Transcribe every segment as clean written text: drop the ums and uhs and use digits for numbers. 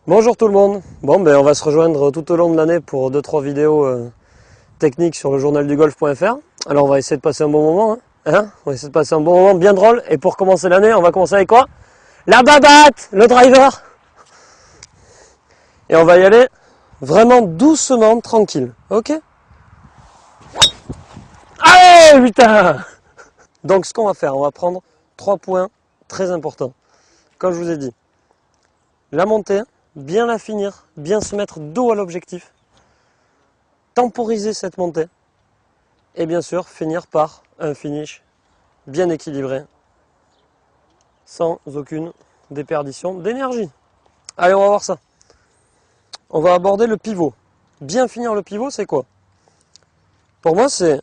Bonjour tout le monde. Bon, ben on va se rejoindre tout au long de l'année pour 2-3 vidéos techniques sur le journaldugolf.fr. Alors on va essayer de passer un bon moment. On va essayer de passer un bon moment bien drôle. Et pour commencer l'année, on va commencer avec quoi? La babatte, le driver. Et on va y aller vraiment doucement, tranquille. Ok? Allez, putain! Donc ce qu'on va faire, on va prendre 3 points très importants. Comme je vous ai dit, la montée, bien la finir, bien se mettre dos à l'objectif, temporiser cette montée et bien sûr finir par un finish bien équilibré, sans aucune déperdition d'énergie. Allez, on va voir ça. On va aborder le pivot. Bien finir le pivot, c'est quoi? Pour moi, c'est,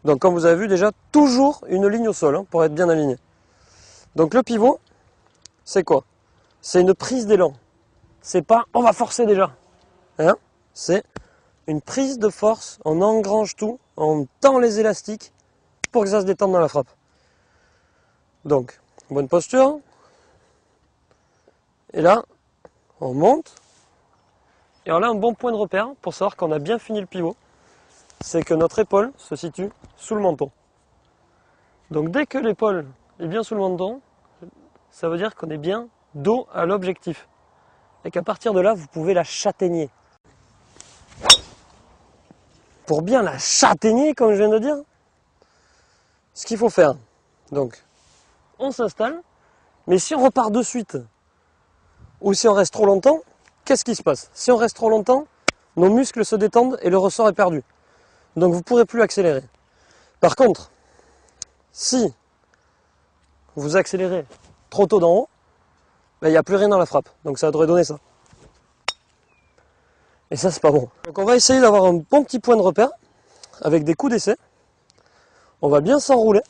donc comme vous avez vu déjà, toujours une ligne au sol pour être bien aligné. Donc le pivot, c'est quoi? C'est une prise d'élan. C'est pas on va forcer déjà. C'est une prise de force, on engrange tout, on tend les élastiques pour que ça se détende dans la frappe. Donc, bonne posture. Et là, on monte. Et alors là, un bon point de repère pour savoir qu'on a bien fini le pivot, c'est que notre épaule se situe sous le menton. Donc dès que l'épaule est bien sous le menton, ça veut dire qu'on est bien dos à l'objectif. Et qu'à partir de là, vous pouvez la châtaigner. Pour bien la châtaigner, comme je viens de dire, ce qu'il faut faire, donc, on s'installe, mais si on repart de suite, ou si on reste trop longtemps, qu'est-ce qui se passe? Si on reste trop longtemps, nos muscles se détendent et le ressort est perdu. Donc vous ne pourrez plus accélérer. Par contre, si vous accélérez trop tôt d'en haut, il n'y a plus rien dans la frappe. Donc ça devrait donner ça. Et ça, c'est pas bon. Donc on va essayer d'avoir un bon petit point de repère avec des coups d'essai. On va bien s'enrouler.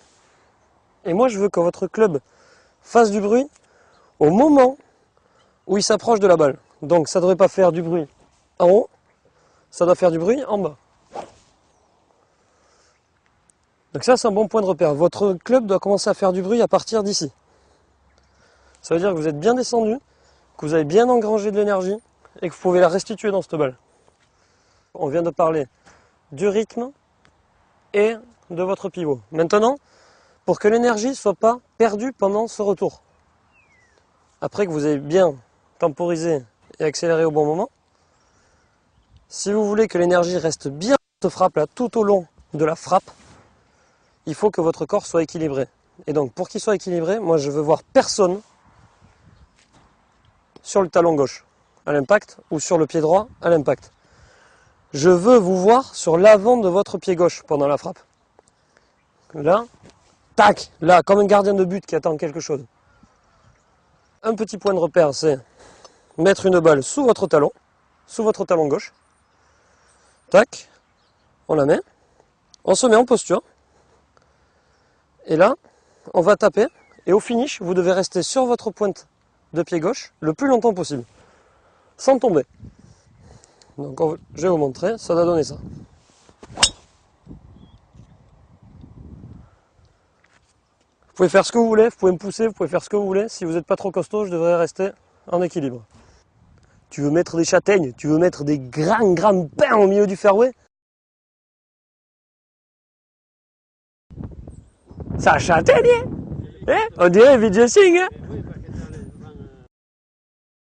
Et moi, je veux que votre club fasse du bruit au moment où il s'approche de la balle. Donc ça ne devrait pas faire du bruit en haut, ça doit faire du bruit en bas. Donc ça, c'est un bon point de repère. Votre club doit commencer à faire du bruit à partir d'ici. Ça veut dire que vous êtes bien descendu, que vous avez bien engrangé de l'énergie et que vous pouvez la restituer dans cette balle. On vient de parler du rythme et de votre pivot. Maintenant, pour que l'énergie ne soit pas perdue pendant ce retour, après que vous avez bien temporisé et accéléré au bon moment, si vous voulez que l'énergie reste bien dans cette frappe là tout au long de la frappe, il faut que votre corps soit équilibré. Et donc pour qu'il soit équilibré, moi je veux voir personne sur le talon gauche à l'impact ou sur le pied droit à l'impact. Je veux vous voir sur l'avant de votre pied gauche pendant la frappe. Là, tac, là, comme un gardien de but qui attend quelque chose. Un petit point de repère, c'est mettre une balle sous votre talon gauche. Tac, on la met, on se met en posture. Et là, on va taper. Et au finish, vous devez rester sur votre pointe de pied gauche le plus longtemps possible, sans tomber. Donc je vais vous montrer, ça va donner ça. Vous pouvez faire ce que vous voulez, vous pouvez me pousser, vous pouvez faire ce que vous voulez. Si vous n'êtes pas trop costaud, je devrais rester en équilibre. Tu veux mettre des châtaignes, tu veux mettre des grands pains au milieu du fairway? Ça châtaigne, hein? On dirait Vijay Singh, hein?